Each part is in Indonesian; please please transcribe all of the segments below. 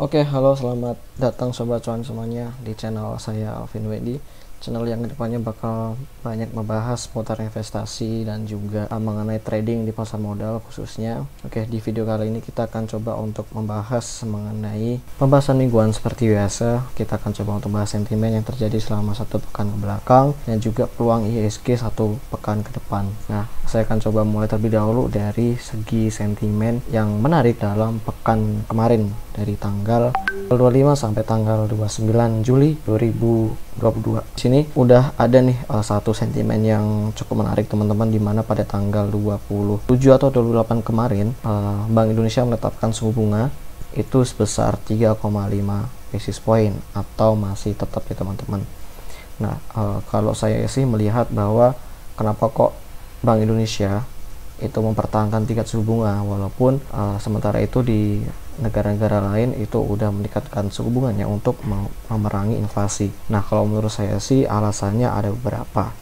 Oke, halo, selamat datang Sobat Cuan semuanya di channel saya Alvin Wedi. Channel yang kedepannya bakal banyak membahas seputar investasi dan juga mengenai trading di pasar modal khususnya. Oke, di video kali ini kita akan coba untuk membahas mengenai pembahasan mingguan seperti biasa. Kita akan coba untuk membahas sentimen yang terjadi selama satu pekan ke belakang dan juga peluang IHSG satu pekan ke depan. Nah, saya akan coba mulai terlebih dahulu dari segi sentimen yang menarik dalam pekan kemarin dari tanggal 25 sampai tanggal 29 Juli 2022. Di sini udah ada nih satu sentimen yang cukup menarik teman-teman, dimana pada tanggal 27 atau 28 kemarin Bank Indonesia menetapkan suku bunga itu sebesar 3,5 basis point atau masih tetap ya teman-teman. Nah, kalau saya sih melihat bahwa kenapa kok Bank Indonesia itu mempertahankan tingkat suku bunga walaupun sementara itu di negara-negara lain itu udah meningkatkan suku bunganya untuk memerangi inflasi. Nah, kalau menurut saya sih alasannya ada beberapa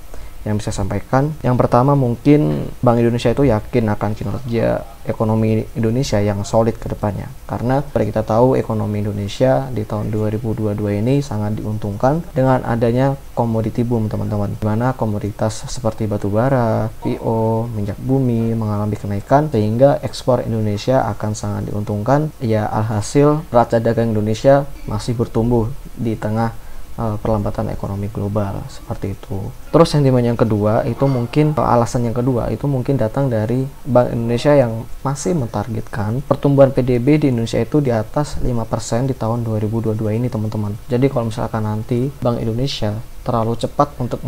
yang bisa saya sampaikan. Yang pertama, mungkin Bank Indonesia itu yakin akan kinerja ekonomi Indonesia yang solid ke depannya. Karena seperti kita tahu ekonomi Indonesia di tahun 2022 ini sangat diuntungkan dengan adanya komoditi boom teman-teman. Di mana komoditas seperti batu bara, PO, minyak bumi mengalami kenaikan sehingga ekspor Indonesia akan sangat diuntungkan. Ya, alhasil neraca dagang Indonesia masih bertumbuh di tengah perlambatan ekonomi global seperti itu. Terus sentimen yang kedua itu mungkin alasan yang kedua itu mungkin datang dari Bank Indonesia yang masih mentargetkan pertumbuhan PDB di Indonesia itu di atas 5% di tahun 2022 ini teman-teman. Jadi kalau misalkan nanti Bank Indonesia terlalu cepat untuk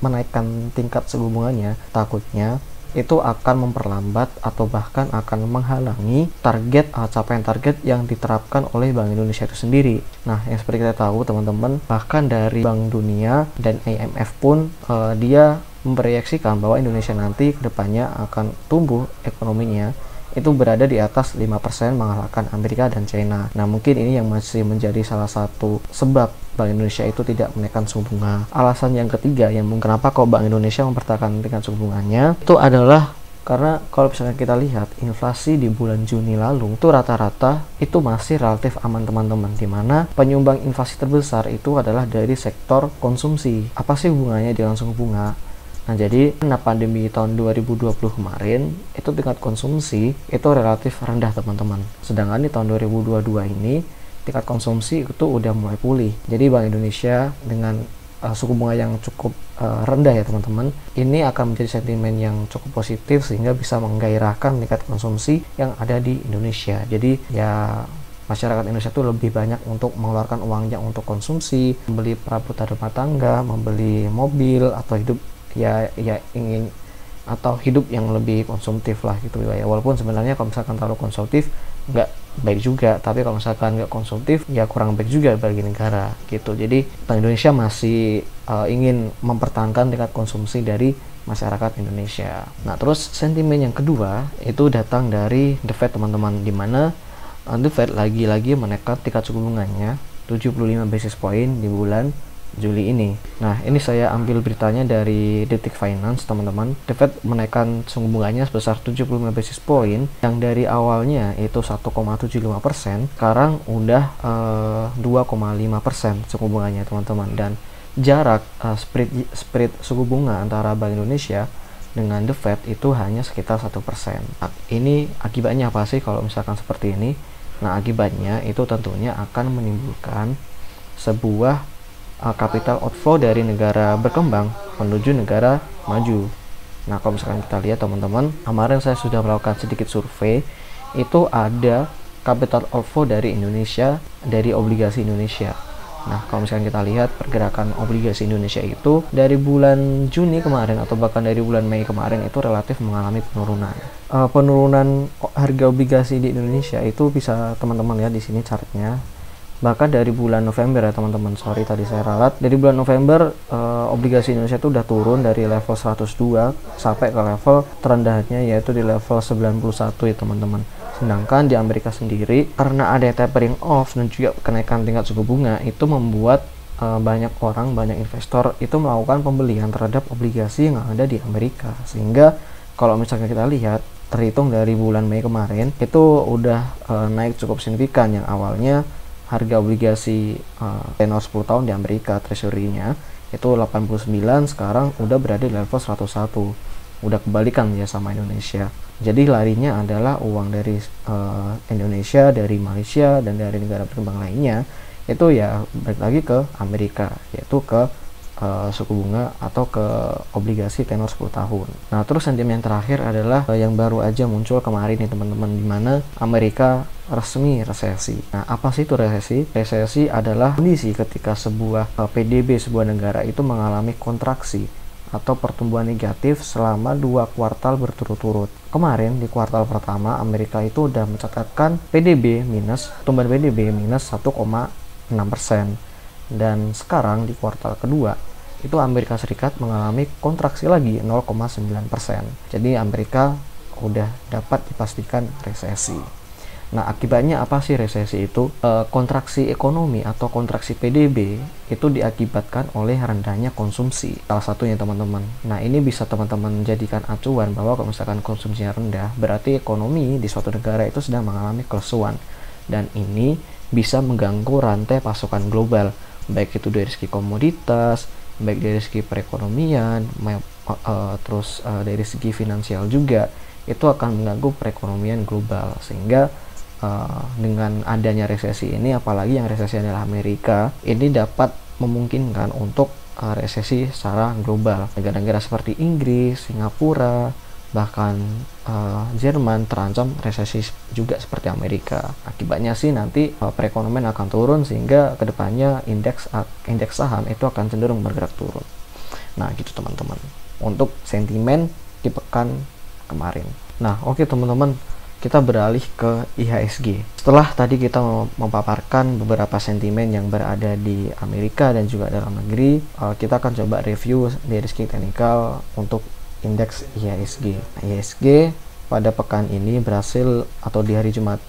menaikkan tingkat suku bunganya, takutnya itu akan memperlambat atau bahkan akan menghalangi capaian target yang diterapkan oleh Bank Indonesia itu sendiri. Nah, yang seperti kita tahu teman-teman, bahkan dari Bank Dunia dan IMF pun dia memproyeksikan bahwa Indonesia nanti kedepannya akan tumbuh ekonominya itu berada di atas 5% mengalahkan Amerika dan China. Nah, mungkin ini yang masih menjadi salah satu sebab Bank Indonesia itu tidak menaikkan suku bunga. Alasan yang ketiga yang kenapa kok Bank Indonesia mempertahankan tingkat suku bunganya itu adalah karena kalau misalnya kita lihat inflasi di bulan Juni lalu itu rata-rata itu masih relatif aman teman-teman, dimana penyumbang inflasi terbesar itu adalah dari sektor konsumsi. Apa sih hubungannya dengan suku bunga? Nah, jadi karena pandemi tahun 2020 kemarin itu tingkat konsumsi itu relatif rendah teman-teman. Sedangkan di tahun 2022 ini tingkat konsumsi itu udah mulai pulih. Jadi Bank Indonesia dengan suku bunga yang cukup rendah ya teman-teman, ini akan menjadi sentimen yang cukup positif sehingga bisa menggairahkan tingkat konsumsi yang ada di Indonesia. Jadi ya masyarakat Indonesia itu lebih banyak untuk mengeluarkan uangnya untuk konsumsi, membeli perabotan rumah tangga, membeli mobil atau ingin atau hidup yang lebih konsumtif lah gitu ya. Walaupun sebenarnya kalau misalkan terlalu konsumtif nggak baik juga, tapi kalau misalkan nggak konsumtif ya kurang baik juga bagi negara gitu. Jadi Bank Indonesia masih ingin mempertahankan tingkat konsumsi dari masyarakat Indonesia. Nah, terus sentimen yang kedua itu datang dari The Fed teman-teman, dimana The Fed lagi-lagi menaikkan tingkat suku bunganya 75 basis point di bulan Juli ini. Nah, ini saya ambil beritanya dari Detik Finance teman-teman. The Fed menaikkan suku bunganya sebesar 75 basis point yang dari awalnya itu 1,75%, sekarang udah 2,5% suku bunganya teman-teman. Dan jarak spread suku bunga antara Bank Indonesia dengan The Fed itu hanya sekitar 1%. Nah, ini akibatnya apa sih kalau misalkan seperti ini? Nah, akibatnya itu tentunya akan menimbulkan sebuah capital outflow dari negara berkembang menuju negara maju. Nah, kalau misalkan kita lihat teman-teman, kemarin saya sudah melakukan sedikit survei, itu ada capital outflow dari Indonesia, dari obligasi Indonesia. Nah, kalau misalkan kita lihat pergerakan obligasi Indonesia itu dari bulan Juni kemarin atau bahkan dari bulan Mei kemarin itu relatif mengalami penurunan. Penurunan harga obligasi di Indonesia itu bisa teman-teman lihat di sini chartnya. Bahkan dari bulan November ya teman-teman, tadi saya ralat, dari bulan November obligasi Indonesia itu udah turun dari level 102 sampai ke level terendahnya yaitu di level 91 ya teman-teman. Sedangkan di Amerika sendiri karena ada tapering off dan juga kenaikan tingkat suku bunga itu membuat banyak investor itu melakukan pembelian terhadap obligasi yang ada di Amerika, sehingga kalau misalnya kita lihat terhitung dari bulan Mei kemarin itu udah naik cukup signifikan. Yang awalnya harga obligasi tenor 10 tahun di Amerika treasury-nya itu 89, sekarang udah berada di level 101. Udah kebalikan ya sama Indonesia. Jadi larinya adalah uang dari Indonesia, dari Malaysia, dan dari negara berkembang lainnya itu ya balik lagi ke Amerika, yaitu ke suku bunga atau ke obligasi tenor 10 tahun. Nah, terus sentimen terakhir adalah yang baru aja muncul kemarin nih teman-teman, di mana Amerika resmi resesi. Nah, apa sih itu resesi? Resesi adalah kondisi ketika sebuah PDB sebuah negara itu mengalami kontraksi atau pertumbuhan negatif selama 2 kuartal berturut-turut. Kemarin di kuartal pertama Amerika itu udah mencatatkan pertumbuhan PDB minus 1,6%, dan sekarang di kuartal kedua itu Amerika Serikat mengalami kontraksi lagi 0,9%. Jadi Amerika udah dapat dipastikan resesi. Nah, akibatnya apa sih resesi itu? Kontraksi ekonomi atau kontraksi PDB itu diakibatkan oleh rendahnya konsumsi. Salah satunya teman-teman. Nah, ini bisa teman-teman jadikan acuan bahwa kalau misalkan konsumsinya rendah, berarti ekonomi di suatu negara itu sedang mengalami kelesuan. Dan ini bisa mengganggu rantai pasokan global, baik itu dari segi komoditas, baik dari segi perekonomian, terus dari segi finansial juga. Itu akan mengganggu perekonomian global, sehingga dengan adanya resesi ini, apalagi yang resesi adalah Amerika, ini dapat memungkinkan untuk resesi secara global. Negara-negara seperti Inggris, Singapura, bahkan Jerman terancam resesi juga seperti Amerika. Akibatnya sih nanti perekonomian akan turun, sehingga kedepannya indeks saham itu akan cenderung bergerak turun. Nah, gitu teman-teman untuk sentimen di pekan kemarin. Nah, oke teman-teman, kita beralih ke IHSG. Setelah tadi kita memaparkan beberapa sentimen yang berada di Amerika dan juga dalam negeri, kita akan coba review dari segi teknikal untuk indeks IHSG. Nah, IHSG pada pekan ini berhasil, atau di hari Jumat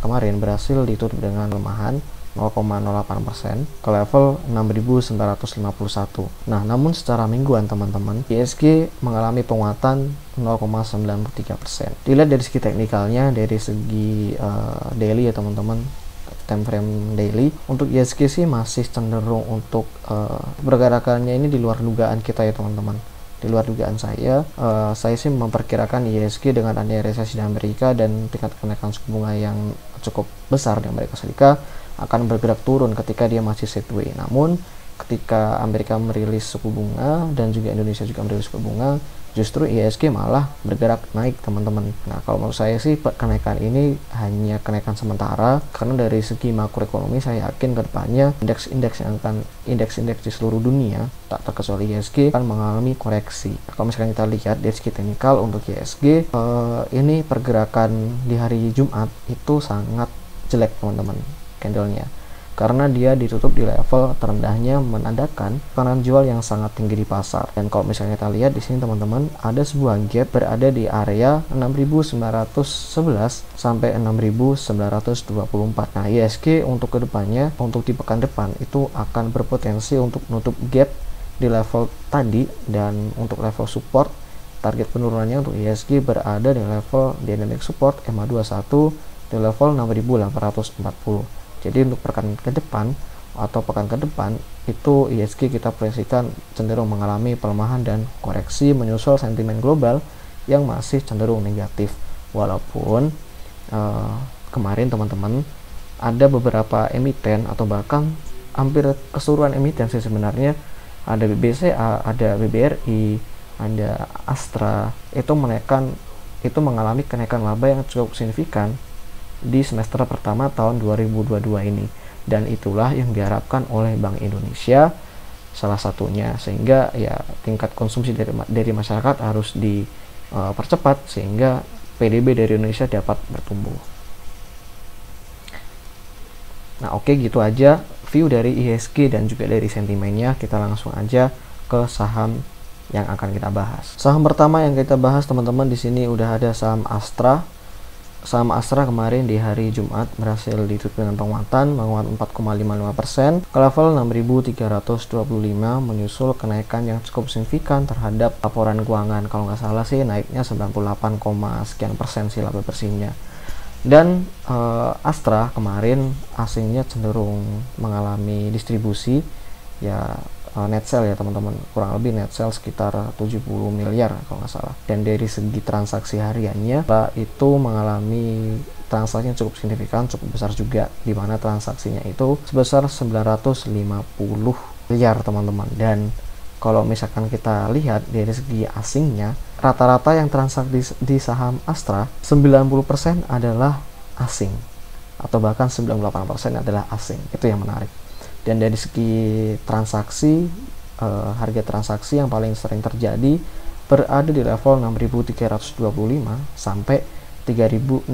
kemarin berhasil ditutup dengan pelemahan 0,08% ke level 6.951. Nah, namun secara mingguan teman-teman, IHSG mengalami penguatan 0,93%. Dilihat dari segi teknikalnya, dari segi daily ya teman-teman, time frame daily, untuk IHSG sih masih cenderung untuk pergerakannya ini di luar dugaan kita ya teman-teman. Di luar dugaan saya sih memperkirakan IHSG dengan adanya resesi di Amerika dan tingkat kenaikan suku bunga yang cukup besar di Amerika Serikat akan bergerak turun ketika dia masih sideways. Namun ketika Amerika merilis suku bunga dan juga Indonesia juga merilis suku bunga, justru IHSG malah bergerak naik teman-teman. Nah, kalau menurut saya sih kenaikan ini hanya kenaikan sementara, karena dari segi makroekonomi saya yakin kedepannya indeks di seluruh dunia tak terkecuali IHSG akan mengalami koreksi. Nah, kalau misalkan kita lihat dari segi teknikal untuk IHSG, ini pergerakan di hari Jumat itu sangat jelek teman-teman candlenya, karena dia ditutup di level terendahnya, menandakan tekanan jual yang sangat tinggi di pasar. Dan kalau misalnya kita lihat di sini teman-teman, ada sebuah gap berada di area 6.911 sampai 6.924. Nah, IHSG untuk kedepannya, untuk di pekan depan itu akan berpotensi untuk menutup gap di level tadi, dan untuk level support, target penurunannya untuk IHSG berada di level dynamic support EMA21 di level 6.840. Jadi untuk pekan ke depan itu IHSG kita proyeksikan cenderung mengalami pelemahan dan koreksi menyusul sentimen global yang masih cenderung negatif. Walaupun kemarin teman-teman ada beberapa emiten, atau bahkan hampir keseluruhan emiten sih sebenarnya, ada BBCA, ada BBRI, ada Astra, itu mengalami kenaikan laba yang cukup signifikan di semester pertama tahun 2022 ini, dan itulah yang diharapkan oleh Bank Indonesia salah satunya, sehingga ya tingkat konsumsi dari masyarakat harus dipercepat sehingga PDB dari Indonesia dapat bertumbuh. Nah, oke, gitu aja view dari IHSG dan juga dari sentimennya. Kita langsung aja ke saham yang akan kita bahas. Saham pertama yang kita bahas teman-teman, di sini udah ada saham Astra. Saham Astra kemarin di hari Jumat berhasil ditutup dengan penguatan 4,55% ke level 6.325, menyusul kenaikan yang cukup signifikan terhadap laporan keuangan. Kalau nggak salah sih naiknya 98, sekian persen sih laba bersihnya. Dan Astra kemarin asingnya cenderung mengalami distribusi ya, net sale ya teman-teman, kurang lebih net sale sekitar 70 miliar kalau nggak salah. Dan dari segi transaksi hariannya itu mengalami transaksi yang cukup signifikan, cukup besar juga, di mana transaksinya itu sebesar 950 miliar teman-teman. Dan kalau misalkan kita lihat dari segi asingnya, rata-rata yang transaksi di saham Astra 90% adalah asing, atau bahkan 98% adalah asing. Itu yang menarik. Dan dari segi transaksi, harga transaksi yang paling sering terjadi berada di level 6.325 sampai 6.375.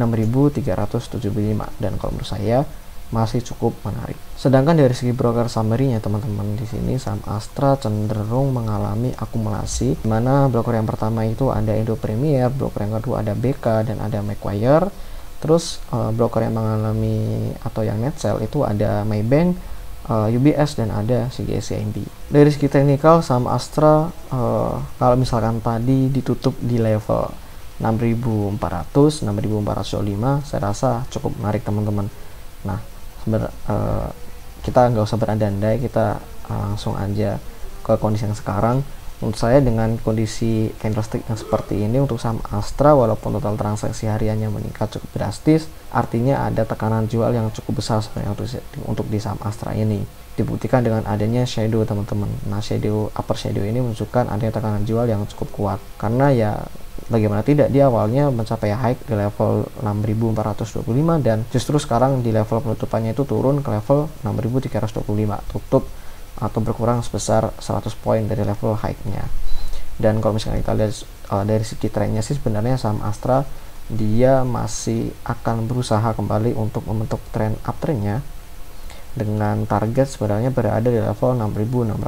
Dan kalau menurut saya masih cukup menarik. Sedangkan dari segi broker summary-nya teman-teman, di sini saham Astra cenderung mengalami akumulasi, di mana broker yang pertama itu ada Indo Premier, broker yang kedua ada BK, dan ada Macquarie. Terus broker yang mengalami atau yang net sell itu ada Maybank, UBS, dan ada CGS-CIMB. Dari segi teknikal saham Astra kalau misalkan tadi ditutup di level 6.400, 6.405, saya rasa cukup menarik teman-teman. Nah, kita nggak usah berandai-andai, kita langsung aja ke kondisi yang sekarang. Menurut saya dengan kondisi candlestick yang seperti ini untuk saham Astra, walaupun total transaksi hariannya meningkat cukup drastis, artinya ada tekanan jual yang cukup besar sebenarnya untuk di saham Astra ini. Dibuktikan dengan adanya shadow teman-teman. Nah, upper shadow ini menunjukkan adanya tekanan jual yang cukup kuat, karena ya bagaimana tidak, dia awalnya mencapai high di level 6.425 dan justru sekarang di level penutupannya itu turun ke level 6.325, tutup atau berkurang sebesar 100 poin dari level high-nya. Dan kalau misalnya kita lihat dari segi trennya sih, sebenarnya saham Astra dia masih akan berusaha kembali untuk membentuk tren uptrend-nya dengan target sebenarnya berada di level 6.625.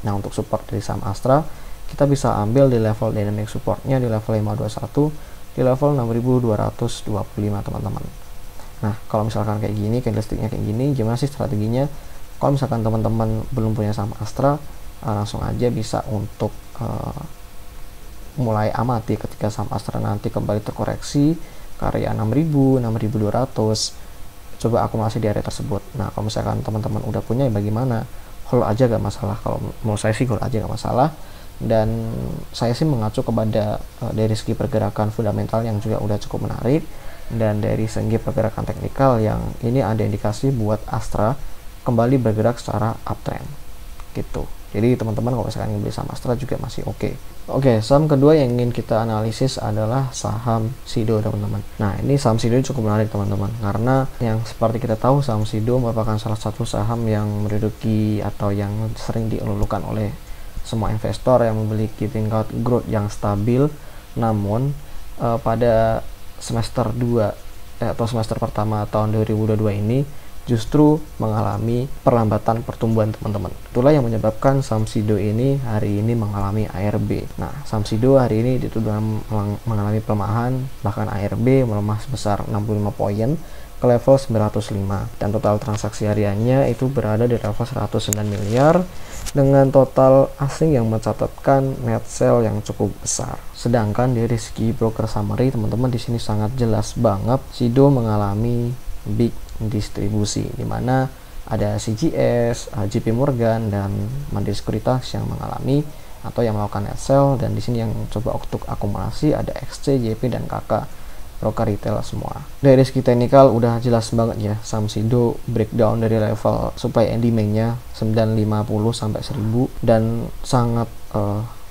Nah, untuk support dari saham Astra kita bisa ambil di level dynamic supportnya di level 521, di level 6.225 teman-teman. Nah, kalau misalkan kayak gini, candlesticknya kayak gini, gimana sih strateginya? Kalau misalkan teman-teman belum punya saham Astra, langsung aja bisa untuk mulai amati ketika saham Astra nanti kembali terkoreksi ke area 6.000, 6.200, coba akumulasi di area tersebut. Nah, kalau misalkan teman-teman udah punya, ya bagaimana? Hold aja gak masalah. Kalau menurut saya sih hold aja gak masalah. Dan saya sih mengacu kepada dari segi pergerakan fundamental yang juga udah cukup menarik, dan dari segi pergerakan teknikal yang ini ada indikasi buat Astra kembali bergerak secara uptrend gitu. Jadi teman-teman kalau misalkan ingin beli saham Astra juga masih oke. Saham kedua yang ingin kita analisis adalah saham Sido teman-teman. Nah, ini saham Sido cukup menarik teman-teman, karena yang seperti kita tahu saham Sido merupakan salah satu saham yang menduduki atau yang sering dielulukan oleh semua investor yang memiliki tingkat growth yang stabil. Namun pada semester 2 atau semester pertama tahun 2022 ini justru mengalami perlambatan pertumbuhan teman-teman. Itulah yang menyebabkan saham Sido ini hari ini mengalami ARB. Nah, saham Sido hari ini dituduh mengalami pelemahan, bahkan ARB melemah sebesar 65 poin ke level 905, dan total transaksi hariannya itu berada di level 109 miliar dengan total asing yang mencatatkan net sale yang cukup besar. Sedangkan dari segi broker summary teman-teman, di sini sangat jelas banget Sido mengalami big distribusi, di mana ada CGS, JP Morgan, dan Mandiri Sekuritas yang mengalami atau yang melakukan net sale. Dan di sini yang coba untuk akumulasi ada XC, JP, dan KK, broker retail semua. Dari segi teknikal udah jelas banget ya, saham Sido breakdown dari level supply and demand-nya 950 sampai 1000, dan sangat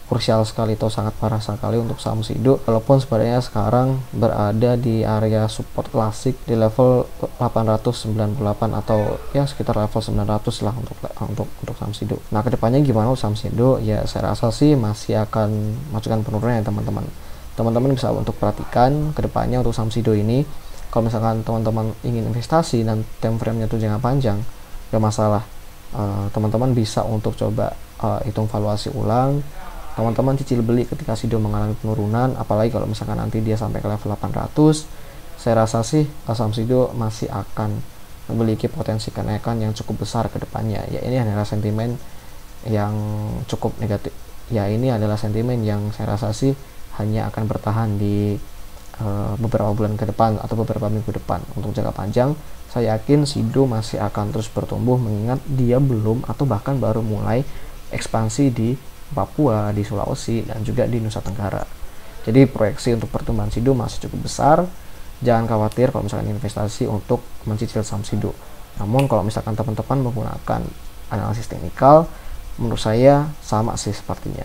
krusial sekali atau sangat parah sekali untuk saham Sido, walaupun sebenarnya sekarang berada di area support klasik di level 898 atau ya sekitar level 900 lah untuk saham Sido. Nah, kedepannya gimana saham Sido? Ya saya rasa sih masih akan masukkan penurunan ya teman-teman. Teman-teman bisa untuk perhatikan kedepannya untuk saham Sido ini. Kalau misalkan teman-teman ingin investasi dan time frame-nya itu jangka panjang, gak masalah. Teman-teman bisa untuk coba hitung valuasi ulang. Teman-teman cicil beli ketika Sido mengalami penurunan, apalagi kalau misalkan nanti dia sampai ke level 800. Saya rasa sih saham Sido masih akan memiliki potensi kenaikan yang cukup besar ke depannya. Ya, ini adalah sentimen yang cukup negatif. Ya, ini adalah sentimen yang saya rasa sih hanya akan bertahan di beberapa bulan ke depan atau beberapa minggu depan. Untuk jangka panjang, saya yakin Sido masih akan terus bertumbuh mengingat dia belum atau bahkan baru mulai ekspansi di Papua, di Sulawesi, dan juga di Nusa Tenggara. Jadi proyeksi untuk pertumbuhan Sido masih cukup besar. Jangan khawatir kalau misalkan investasi untuk mencicil saham Sido. Namun kalau misalkan teman-teman menggunakan analisis teknikal, menurut saya sama sih sepertinya.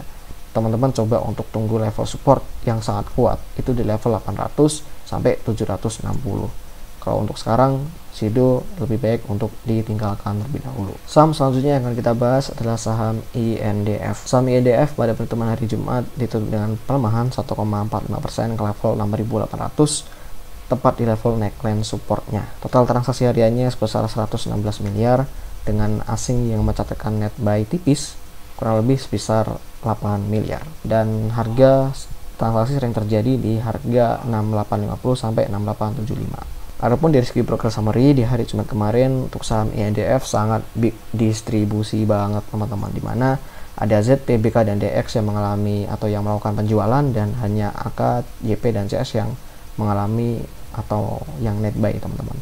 Teman-teman coba untuk tunggu level support yang sangat kuat, itu di level 800 sampai 760. Kalau untuk sekarang, Sido lebih baik untuk ditinggalkan terlebih dahulu. Saham selanjutnya yang akan kita bahas adalah saham INDF. Saham INDF pada pertemuan hari Jumat ditutup dengan pelemahan 1,45% ke level 6.800, tepat di level neckline supportnya. Total transaksi hariannya sebesar 116 miliar dengan asing yang mencatatkan net buy tipis kurang lebih sebesar 8 miliar. Dan harga transaksi sering terjadi di harga 6850 sampai 6875. Adapun dari segi broker summary di hari Jumat kemarin untuk saham INDF sangat big distribusi banget teman-teman, dimana ada ZP, BK, dan DX yang mengalami atau yang melakukan penjualan dan hanya AK, YP, dan CS yang mengalami atau yang net buy teman-teman.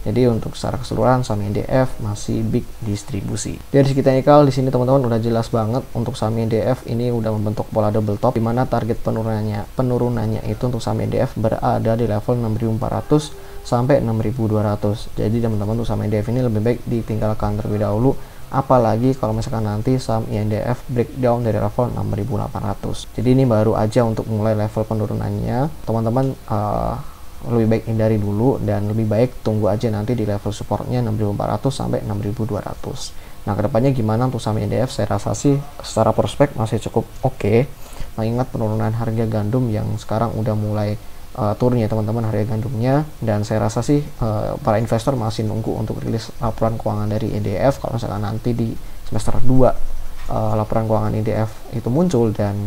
Jadi untuk secara keseluruhan saham INDF masih big distribusi. Dari segi teknikal di sini teman-teman udah jelas banget untuk saham INDF ini udah membentuk pola double top, di mana target penurunannya itu untuk saham INDF berada di level 6.400 sampai 6.200. Jadi teman-teman untuk saham INDF ini lebih baik ditinggalkan terlebih dahulu, apalagi kalau misalkan nanti saham INDF breakdown dari level 6.800. Jadi ini baru aja untuk mulai level penurunannya, teman-teman lebih baik hindari dulu dan lebih baik tunggu aja nanti di level supportnya 6.400 sampai 6.200. Nah kedepannya gimana untuk saham INDF? Saya rasa sih secara prospek masih cukup oke. Mengingat penurunan harga gandum yang sekarang udah mulai turun ya teman-teman harga gandumnya, dan saya rasa sih para investor masih nunggu untuk rilis laporan keuangan dari INDF. Kalau misalkan nanti di semester 2 laporan keuangan INDF itu muncul dan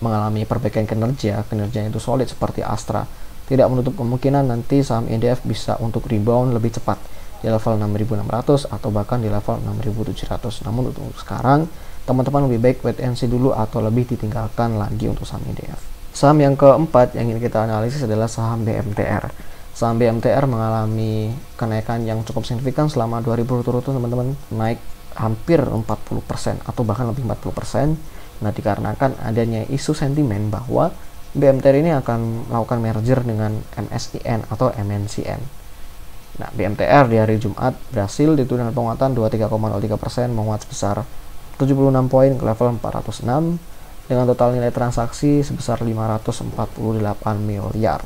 mengalami perbaikan kinerjanya itu solid seperti Astra, tidak menutup kemungkinan nanti saham INDF bisa untuk rebound lebih cepat di level 6.600 atau bahkan di level 6.700. Namun untuk sekarang teman-teman lebih baik wait and see dulu atau lebih ditinggalkan lagi untuk saham INDF. Saham yang keempat yang ingin kita analisis adalah saham BMTR. Saham BMTR mengalami kenaikan yang cukup signifikan selama 2 ribu berturut-turut teman-teman, naik hampir 40% atau bahkan lebih 40%. Nah dikarenakan adanya isu sentimen bahwa BMTR ini akan melakukan merger dengan MSIN atau MNCN. Nah, BMTR di hari Jumat berhasil ditutup dengan penguatan 23,03%, menguat sebesar 76 poin ke level 406 dengan total nilai transaksi sebesar 548 miliar.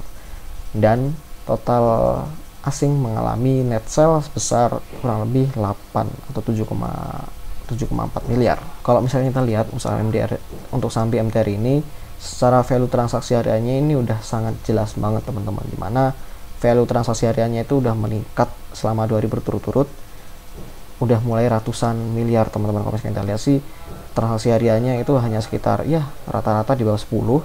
Dan total asing mengalami net sale sebesar kurang lebih 8 atau 7,4 miliar. Kalau misalnya kita lihat untuk saham BMTR ini secara value transaksi hariannya ini udah sangat jelas banget teman-teman, dimana value transaksi hariannya itu udah meningkat selama 2 ribu berturut-turut, udah mulai ratusan miliar teman-teman. Kalau misalnya kita lihat sih transaksi hariannya itu hanya sekitar ya rata-rata di bawah 10,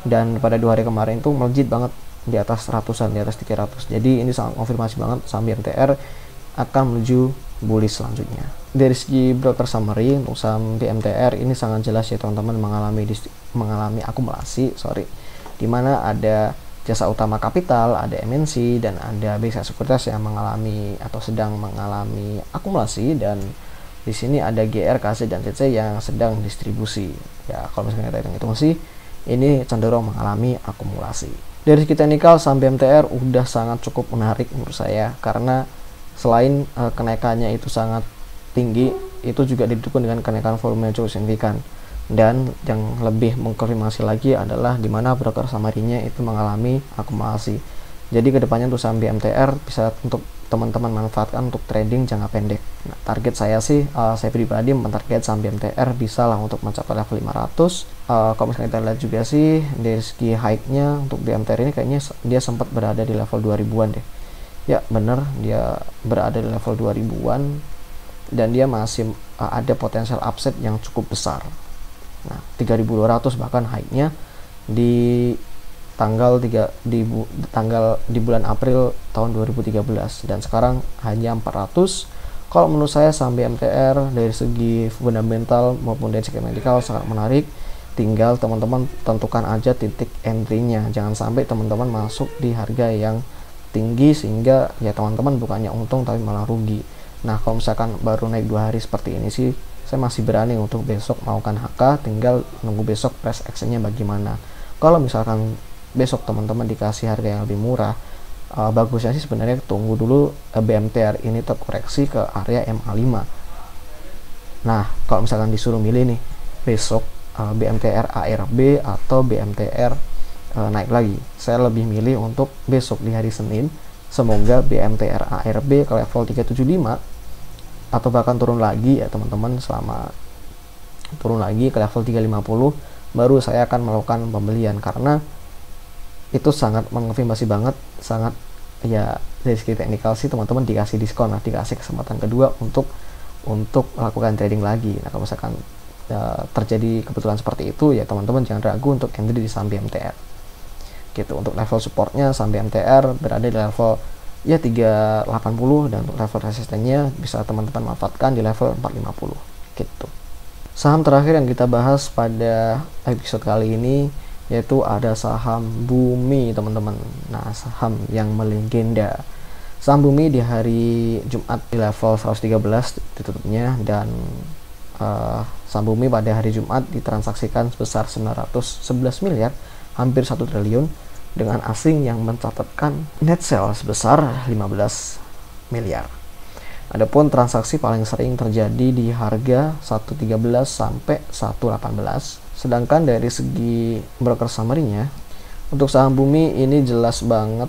dan pada 2 hari kemarin itu melejit banget di atas ratusan, di atas 300. Jadi ini sangat konfirmasi banget saham BMTR akan menuju bullish selanjutnya. Dari segi broker summary untuk saham BMTR ini sangat jelas ya teman-teman, mengalami akumulasi, di mana ada Jasa Utama Kapital, ada MNC, dan ada BCA Sekuritas yang mengalami atau sedang mengalami akumulasi, dan di sini ada GR, KC, dan CC yang sedang distribusi. Ya kalau misalnya kita hitung sih ini cenderung mengalami akumulasi. Dari segi teknikal saham BMTR udah sangat cukup menarik menurut saya, karena selain kenaikannya itu sangat tinggi, itu juga didukung dengan kenaikan volume yang cukup signifikan. Dan yang lebih mengkonfirmasi lagi adalah di mana broker summary-nya itu mengalami akumulasi. Jadi kedepannya untuk saham BMTR bisa untuk teman-teman manfaatkan untuk trading jangka pendek. Nah, target saya sih, saya pribadi mentarget saham BMTR bisa lah untuk mencapai level 500. Kalau misalnya kita lihat juga sih dari segi high-nya untuk BMTR ini kayaknya dia sempat berada di level 2000-an deh. Ya bener, dia berada di level 2000-an dan dia masih ada potensial upside yang cukup besar. Nah 3200 bahkan high-nya di di bulan April tahun 2013, dan sekarang hanya 400. Kalau menurut saya saham BMTR dari segi fundamental maupun dari segi teknikal sangat menarik, tinggal teman-teman tentukan aja titik entry-nya. Jangan sampai teman-teman masuk di harga yang tinggi sehingga ya teman-teman bukannya untung tapi malah rugi. Nah, kalau misalkan baru naik 2 hari seperti ini sih, saya masih berani untuk besok melakukan HK, tinggal nunggu besok price action-nya bagaimana. Kalau misalkan besok teman-teman dikasih harga yang lebih murah, bagusnya sih sebenarnya tunggu dulu BMTR ini terkoreksi ke area MA5. Nah, kalau misalkan disuruh milih nih besok BMTR ARB atau BMTR naik lagi, saya lebih milih untuk besok di hari Senin. Semoga BMTR ARB ke level 375 atau bahkan turun lagi ya teman-teman. Selama turun lagi ke level 350 baru saya akan melakukan pembelian, karena itu sangat mengonfirmasi banget, sangat ya dari segi teknikal sih teman-teman dikasih diskon, dikasih kesempatan kedua untuk melakukan trading lagi. Nah, kalau misalkan terjadi kebetulan seperti itu ya teman-teman jangan ragu untuk entry di saham BMTR gitu. Untuk level supportnya saham BMTR berada di level ya 380, dan untuk level resistennya bisa teman-teman manfaatkan di level 450 gitu. Saham terakhir yang kita bahas pada episode kali ini yaitu ada saham Bumi teman-teman. Nah, saham yang melegenda. Saham Bumi di hari Jumat di level 113 ditutupnya, dan saham Bumi pada hari Jumat ditransaksikan sebesar 911 miliar, hampir 1 triliun, dengan asing yang mencatatkan net sale sebesar 15 miliar. Adapun transaksi paling sering terjadi di harga 113 sampai 118. Sedangkan dari segi broker summary-nya, untuk saham Bumi ini jelas banget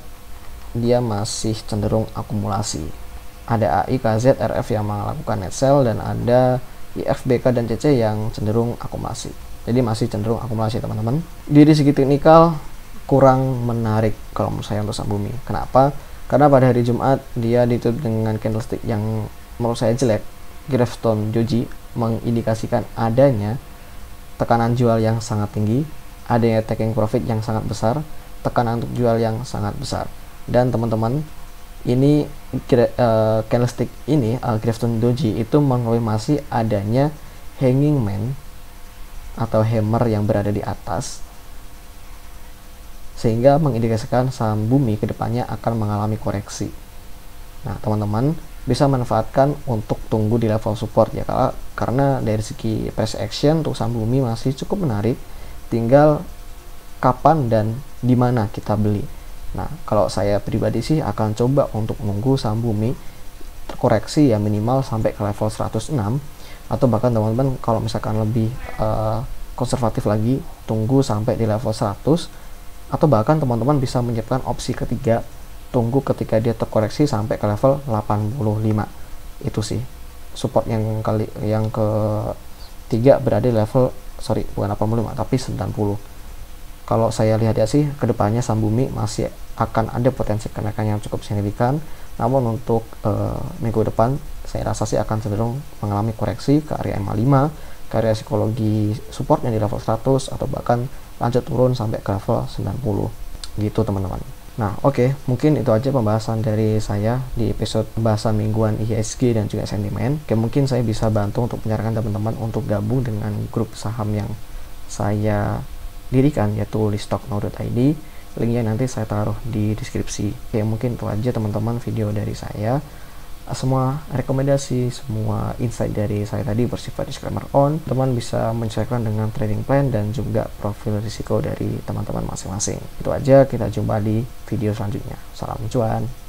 dia masih cenderung akumulasi. Ada AI, KZ, RF yang melakukan net sale, dan ada IF, BK, dan CC yang cenderung akumulasi. Jadi masih cenderung akumulasi teman-teman. Di segi teknikal kurang menarik kalau menurut saya untuk saham Bumi. Kenapa? Karena pada hari Jumat dia ditutup dengan candlestick yang menurut saya jelek. Gravestone Doji mengindikasikan adanya tekanan jual yang sangat tinggi, adanya taking profit yang sangat besar, tekanan untuk jual yang sangat besar. Dan teman-teman, ini candlestick ini Gravestone Doji itu mengonfirmasi adanya hanging man atau hammer yang berada di atas, sehingga mengindikasikan saham Bumi kedepannya akan mengalami koreksi. Nah, teman-teman bisa manfaatkan untuk tunggu di level support ya, karena dari segi price action untuk saham Bumi masih cukup menarik, tinggal kapan dan di mana kita beli. Nah, kalau saya pribadi sih akan coba untuk nunggu saham Bumi terkoreksi ya minimal sampai ke level 106, atau bahkan teman-teman kalau misalkan lebih konservatif lagi tunggu sampai di level 100, atau bahkan teman-teman bisa menyiapkan opsi ketiga, tunggu ketika dia terkoreksi sampai ke level 85. Itu sih support yang ketiga berada di level bukan 85 tapi 90. Kalau saya lihat ya sih kedepannya saham Bumi masih akan ada potensi kenaikan yang cukup signifikan, namun untuk minggu depan saya rasa sih akan cenderung mengalami koreksi ke area MA5, ke area psikologi supportnya di level 100, atau bahkan lanjut turun sampai ke level 90 gitu teman-teman. Nah, oke, mungkin itu aja pembahasan dari saya di episode pembahasan mingguan IHSG dan juga sentimen. Oke, mungkin saya bisa bantu untuk menyarankan teman-teman untuk gabung dengan grup saham yang saya dirikan, yaitu listock.id. Linknya nanti saya taruh di deskripsi. Oke, mungkin itu aja teman-teman video dari saya. Semua rekomendasi, semua insight dari saya tadi bersifat disclaimer on. Teman bisa menyesuaikan dengan trading plan dan juga profil risiko dari teman-teman masing-masing. Itu aja, kita jumpa di video selanjutnya. Salam cuan.